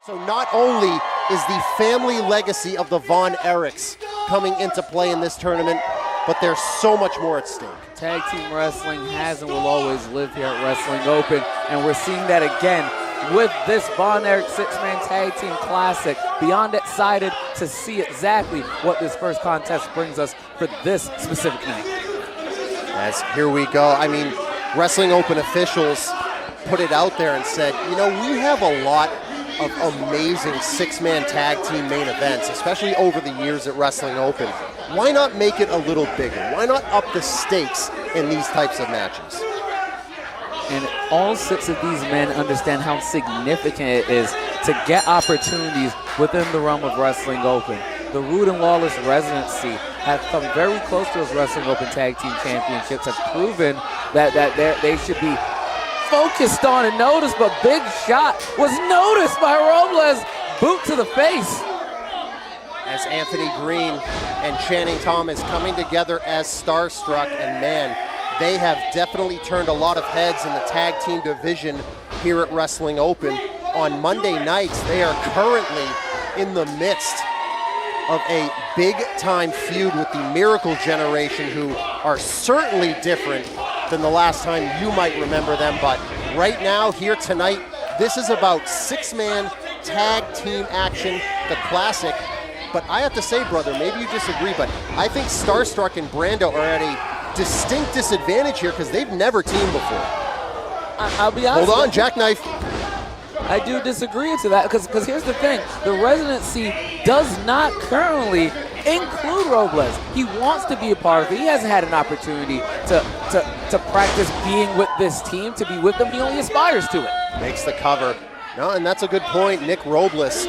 So not only is the family legacy of the Von Erichs coming into play in this tournament, but there's so much more at stake. Tag team wrestling has and will always live here at Wrestling Open, and we're seeing that again with this Von Erich six-man tag team classic. Beyond excited to see exactly what this first contest brings us for this specific night. As here we go. I mean, Wrestling Open officials put it out there and said, you know, we have a lot of amazing six-man tag team main events, especially over the years at Wrestling Open. Why not make it a little bigger? Why not up the stakes in these types of matches? And all six of these men understand how significant it is to get opportunities within the realm of Wrestling Open. The Rude and Lawless Residency have come very close to those Wrestling Open Tag Team Championships, have proven that they should be focused on and noticed, but Big Shot was noticed by Robles. Boot to the face. As Anthony Green and Channing Thomas coming together as Starstruck, and man, they have definitely turned a lot of heads in the tag team division here at Wrestling Open. On Monday nights, they are currently in the midst of a big-time feud with the Miracle Generation, who are certainly different than the last time you might remember them. But right now, here tonight, this is about six-man tag team action, the classic. But I have to say, brother, maybe you disagree, but I think Starstruck and Brando are at a distinct disadvantage here because they've never teamed before. I'll be honest. Hold on, jackknife. I do disagree to that because here's the thing. The Residency does not currently include Robles. He wants to be a part of it. He hasn't had an opportunity to practice being with this team, to be with them. He only aspires to it. Makes the cover. No, and that's a good point. Nick Robles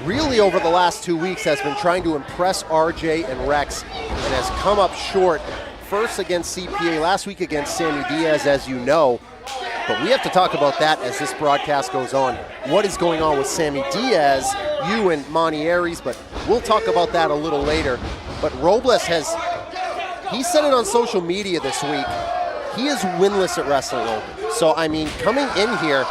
really over the last 2 weeks has been trying to impress RJ and Rex and has come up short. First against CPA, last week against Sammy Diaz, as you know. But we have to talk about that as this broadcast goes on. What is going on with Sammy Diaz, you and Monty Aries, but we'll talk about that a little later. But Robles he said it on social media this week, he is winless at Wrestling Open. So, I mean, coming in here,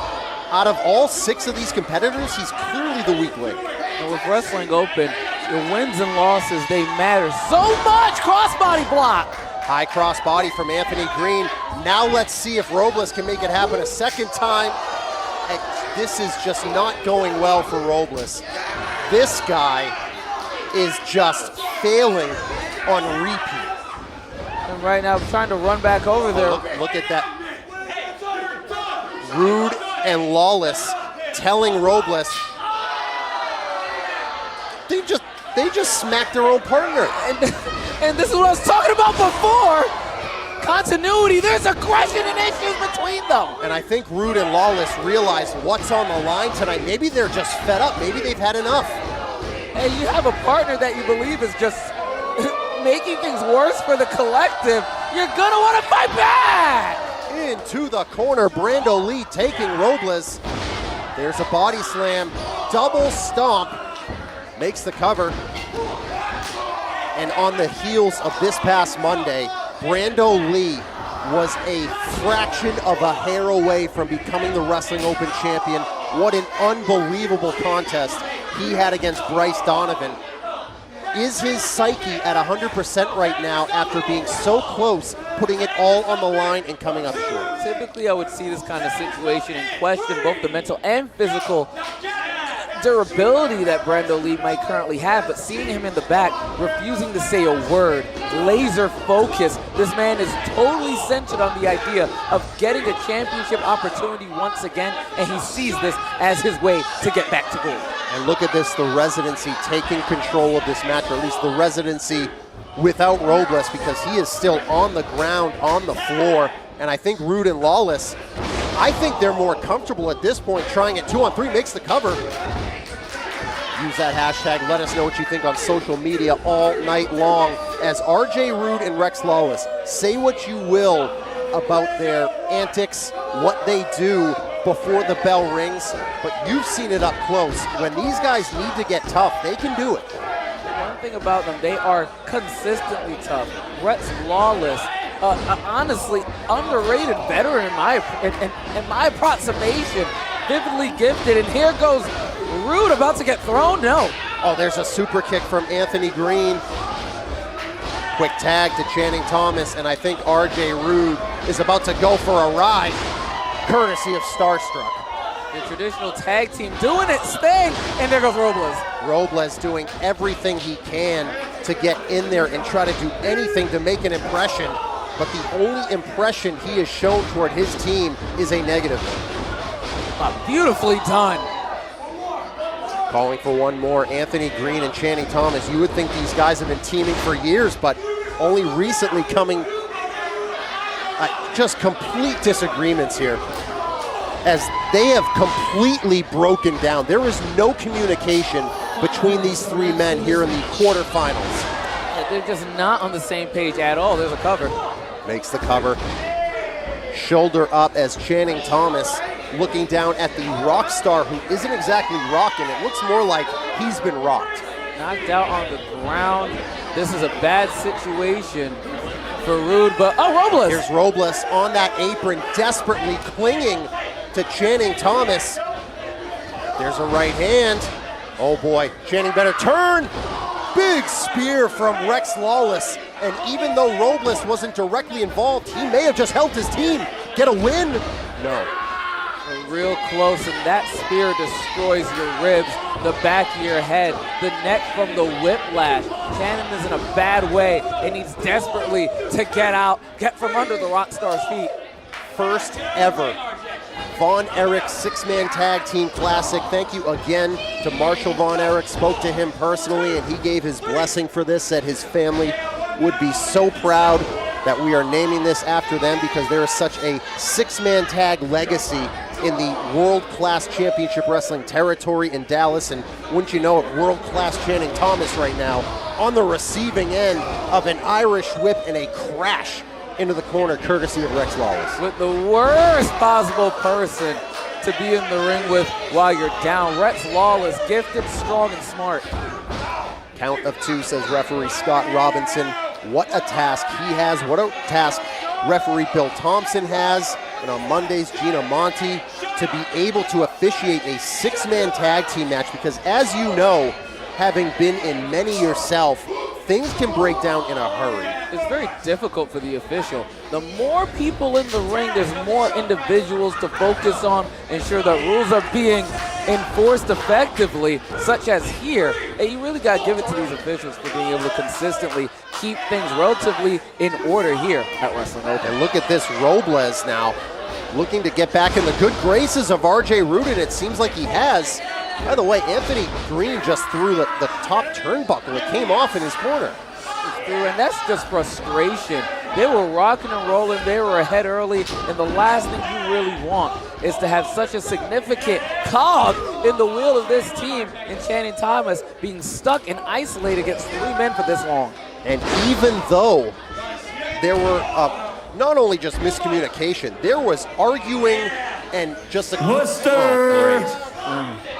out of all six of these competitors, he's clearly the weak link. And with Wrestling Open, your wins and losses, they matter so much. Crossbody block. High crossbody from Anthony Green. Now let's see if Robles can make it happen a second time. And this is just not going well for Robles. This guy is just failing on repeat. And right now, trying to run back over there. Look at that. Rude and Lawless telling Robles, they just smacked their own partner. And this is what I was talking about before. Continuity, there's aggression and issues between them. And I think Rude and Lawless realize what's on the line tonight. Maybe they're just fed up. Maybe they've had enough. And you have a partner that you believe is just making things worse for the collective. You're gonna want to fight back. Into the corner, Brando Lee taking Robles. There's a body slam, double stomp, makes the cover. And on the heels of this past Monday, Brando Lee was a fraction of a hair away from becoming the Wrestling Open champion. What an unbelievable contest he had against Bryce Donovan. Is his psyche at 100% right now after being so close, putting it all on the line and coming up short? Typically, I would see this kind of situation and question both the mental and physical durability that Brando Lee might currently have, but seeing him in the back, refusing to say a word, laser focused, this man is totally centered on the idea of getting a championship opportunity once again, and he sees this as his way to get back to gold. And look at this, the Residency taking control of this match, or at least the Residency without Robles, because he is still on the ground, on the floor, and I think Rude and Lawless, I think they're more comfortable at this point trying it 2-on-3, makes the cover. Use that hashtag, let us know what you think on social media all night long as RJ Rude and Rex Lawless. Say what you will about their antics, what they do before the bell rings, but you've seen it up close. When these guys need to get tough, they can do it. One thing about them, they are consistently tough. Rex Lawless, honestly, underrated veteran in my approximation, vividly gifted, and here goes Rude about to get thrown? No. Oh, there's a super kick from Anthony Green. Quick tag to Channing Thomas, and I think RJ Rude is about to go for a ride, courtesy of Starstruck. The traditional tag team doing its thing, and there goes Robles. Robles doing everything he can to get in there and try to do anything to make an impression, but the only impression he has shown toward his team is a negative one. Beautifully done. Calling for one more, Anthony Green and Channing Thomas. You would think these guys have been teaming for years, but only recently coming, just complete disagreements here, as they have completely broken down. There is no communication between these three men here in the quarterfinals. Yeah, they're just not on the same page at all. There's a cover. Makes the cover. Shoulder up as Channing Thomas looking down at the rock star who isn't exactly rocking. It looks more like he's been rocked. Knocked out on the ground. This is a bad situation for Rude, but Robles. Here's Robles on that apron, desperately clinging to Channing Thomas. There's a right hand. Oh boy, Channing better turn. Big spear from Rex Lawless. And even though Robles wasn't directly involved, he may have just helped his team get a win. No. Real close, and that spear destroys your ribs, the back of your head, the neck from the whiplash. Channing is in a bad way and needs desperately to get from under the Rockstar's feet. First ever Von Erich six-man tag team classic. Thank you again to Marshall Von Erich. Spoke to him personally, and he gave his blessing for this, said his family would be so proud that we are naming this after them because there is such a six-man tag legacy in the world-class championship wrestling territory in Dallas. And wouldn't you know it, world-class Channing Thomas right now on the receiving end of an Irish whip and a crash into the corner courtesy of Rex Lawless. With the worst possible person to be in the ring with while you're down. Rex Lawless, gifted, strong, and smart. Count of two, says referee Scott Robinson. What a task he has. What a task referee Bill Thompson has. And on Mondays, Gina Monty, to be able to officiate a six-man tag team match, because as you know, having been in many yourself, things can break down in a hurry. It's very difficult for the official. The more people in the ring, there's more individuals to focus on, ensure that rules are being enforced effectively, such as here. And you really got to give it to these officials for being able to consistently keep things relatively in order here at Wrestling Open. And look at this, Robles now looking to get back in the good graces of RJ Rude, and it seems like he has. By the way, Anthony Green just threw the top turnbuckle. It came off in his corner. And that's just frustration. They were rocking and rolling. They were ahead early. And the last thing you really want is to have such a significant cog in the wheel of this team in Channing Thomas being stuck and isolated against three men for this long. And even though there were not only just miscommunication, there was arguing and just a... Worcester! Oh, great.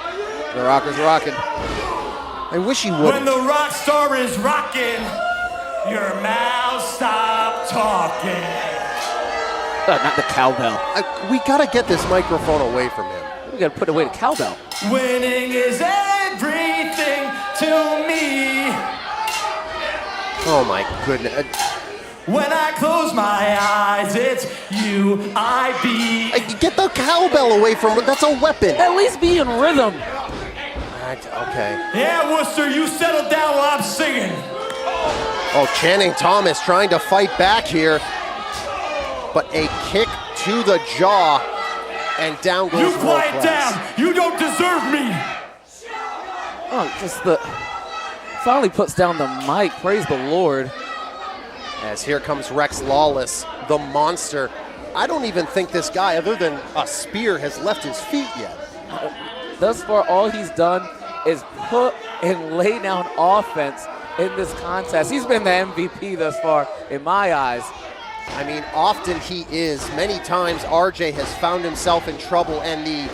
The Rocker's rocking. I wish he would. When the rock star is rocking, your mouth stop talking. Not the cowbell. We gotta get this microphone away from him. We gotta put away the cowbell. Winning is everything to me. Oh my goodness. When I close my eyes, it's you I beat. Get the cowbell away from him. That's a weapon. At least be in rhythm. Okay. Yeah, Worcester, you settle down while I'm singing. Oh, Channing Thomas trying to fight back here. But a kick to the jaw, and down goes You quiet World down. Class. You don't deserve me. Oh, just finally puts down the mic. Praise the Lord. As here comes Rex Lawless, the monster. I don't even think this guy, other than a spear, has left his feet yet. Thus far, all he's done is put and lay down offense in this contest. He's been the MVP thus far, in my eyes. I mean, often he is. Many times RJ has found himself in trouble, and the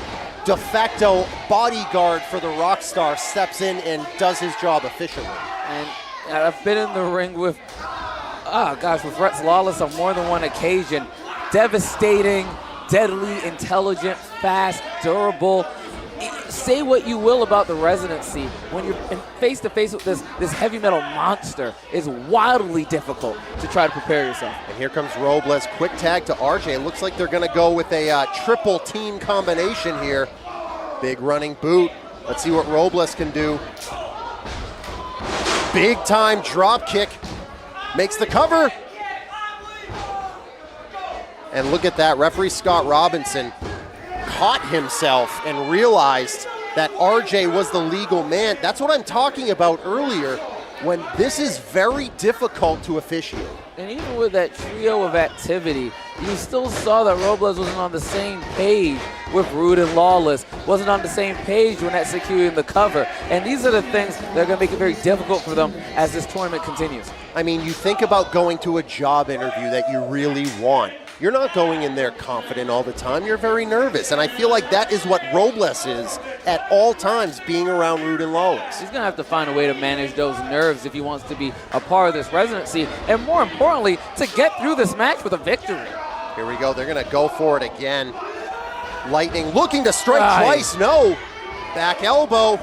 de facto bodyguard for the Rockstar steps in and does his job efficiently. And I've been in the ring with, with Rex Lawless on more than one occasion. Devastating, deadly, intelligent, fast, durable. say what you will about the Residency, when you're face to face with this heavy metal monster, it's wildly difficult to try to prepare yourself. And here comes Robles, quick tag to RJ. It looks like they're gonna go with a triple team combination here. Big running boot. Let's see what Robles can do. Big time drop kick. Makes the cover. And look at that, referee Scott Robinson caught himself and realized that RJ was the legal man. That's what I'm talking about earlier, when this is very difficult to officiate. And even with that trio of activity, you still saw that Robles wasn't on the same page with Rude and Lawless, wasn't on the same page when executing the cover. And these are the things that are going to make it very difficult for them as this tournament continues. I mean, you think about going to a job interview that you really want. You're not going in there confident all the time. You're very nervous. And I feel like that is what Robles is at all times, being around Rude and Lawless. He's going to have to find a way to manage those nerves if he wants to be a part of this Residency, and more importantly, to get through this match with a victory. Here we go. They're going to go for it again. Lightning looking to strike twice. No. Back elbow.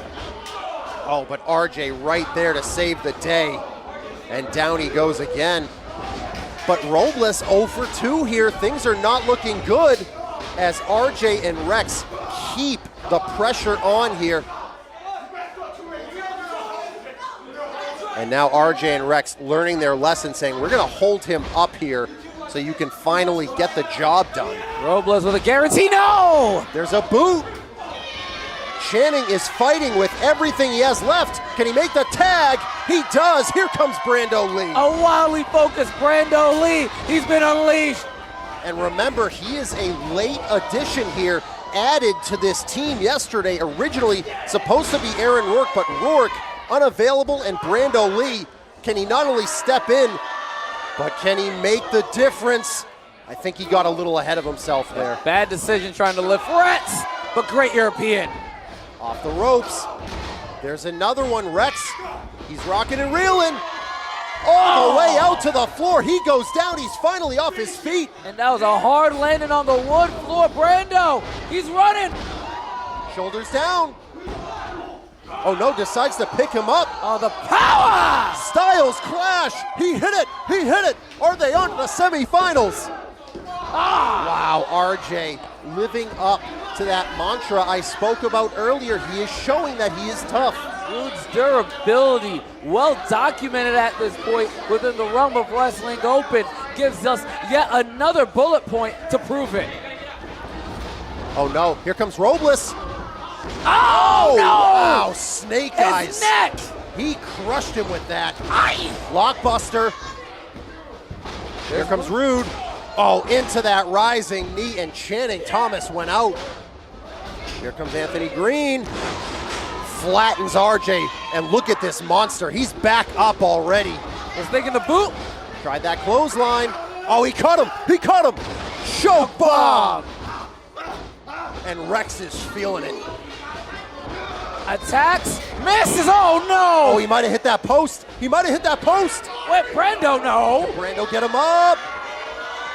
Oh, but RJ right there to save the day. And down he goes again. But Robles 0 for 2 here. Things are not looking good as RJ and Rex keep the pressure on here. And now RJ and Rex learning their lesson, saying we're going to hold him up here so you can finally get the job done. Robles with a guarantee, no! There's a boot. Channing is fighting with everything he has left. Can he make the tag? He does. Here comes Brando Lee. A wildly focused Brando Lee. He's been unleashed. And remember, he is a late addition here, added to this team yesterday. Originally supposed to be Aaron Rourke, but Rourke unavailable, and Brando Lee, can he not only step in, but can he make the difference? I think he got a little ahead of himself there. Bad decision trying to lift Rex, but great European. Off the ropes. There's another one, Rex. He's rocking and reeling. All the way out to the floor. He goes down. He's finally off his feet. And that was a hard landing on the wood floor. Brando, he's running. Shoulders down. Oh no, decides to pick him up. Oh, the power! Styles clash. He hit it. He hit it. Are they on to the semifinals? Wow, RJ living up to that mantra I spoke about earlier. He is showing that he is tough. Rude's durability, well documented at this point within the realm of Wrestling Open, gives us yet another bullet point to prove it. Oh no, here comes Robles. Oh, no! Wow, snake eyes. His neck! He crushed him with that. Aye. Blockbuster. Here comes Rude. Oh, into that rising knee, and Channing Thomas went out. Here comes Anthony Green. Flattens RJ, and look at this monster. He's back up already. Was thinking the boot. Tried that clothesline. Oh, he caught him. He caught him. Choke bomb. And Rex is feeling it. Attacks, misses, oh no! Oh, he might have hit that post. He might have hit that post. Wait, Brando, no. Brando, get him up.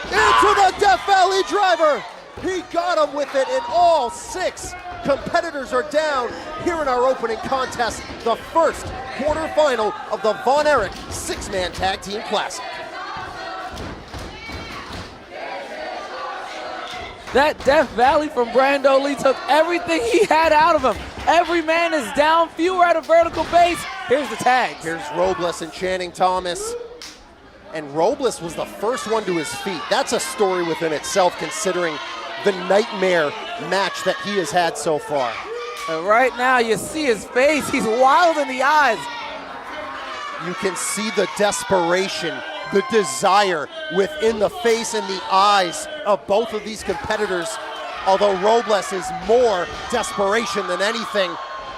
Into the Death Valley driver. He got him with it, and all 6 competitors are down here in our opening contest, the first quarterfinal of the Von Erich 6-man tag team classic. That Death Valley from Brando Lee took everything he had out of him. Every man is down, few are at a vertical base. Here's the tag. Here's Robles and Channing Thomas. And Robles was the first one to his feet. That's a story within itself, considering the nightmare match that he has had so far. And right now you see his face. He's wild in the eyes. You can see the desperation, the desire within the face and the eyes of both of these competitors, although Robles is more desperation than anything,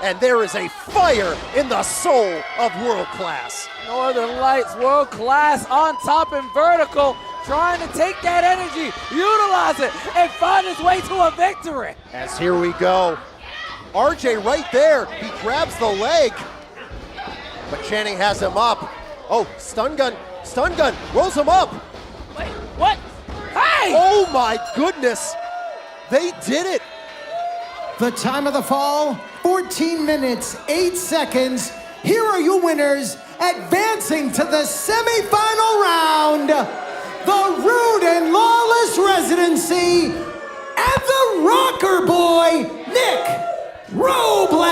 and there is a fire in the soul of World Class. Northern Lights, World Class, on top and vertical, trying to take that energy, utilize it, and find his way to a victory. As here we go. RJ right there, he grabs the leg, but Channing has him up. Oh, stun gun, rolls him up. Wait, what? Hey! Oh my goodness, they did it. The time of the fall, 14 minutes, 8 seconds. Here are your winners, advancing to the semifinal round, the Rude and Lawless Residency, and the Rocker Boy, Nick Robles.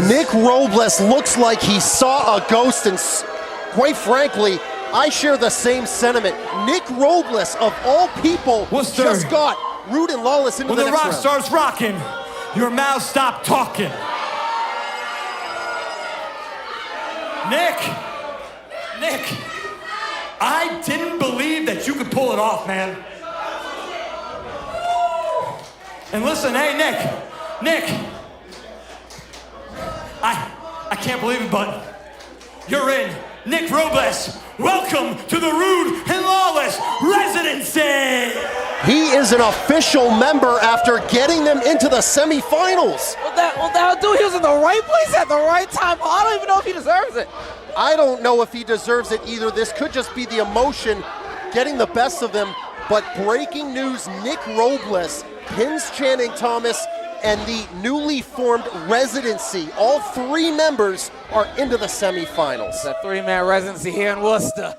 Nick Robles looks like he saw a ghost, and quite frankly, I share the same sentiment. Nick Robles, of all people, just got Rude and Lawless into the next round. When the rock starts rocking, your mouth stop talking. Nick, I didn't believe that you could pull it off, man. And listen, hey, Nick, I can't believe it, but you're in. Nick Robles, welcome to the Rude and Lawless Residency. He is an official member after getting them into the semifinals. Well, that dude, he was in the right place at the right time. I don't even know if he deserves it. I don't know if he deserves it either. This could just be the emotion getting the best of them. But breaking news, Nick Robles pins Channing Thomas and the newly formed Residency. All 3 members are into the semifinals. It's a 3-man residency here in Worcester.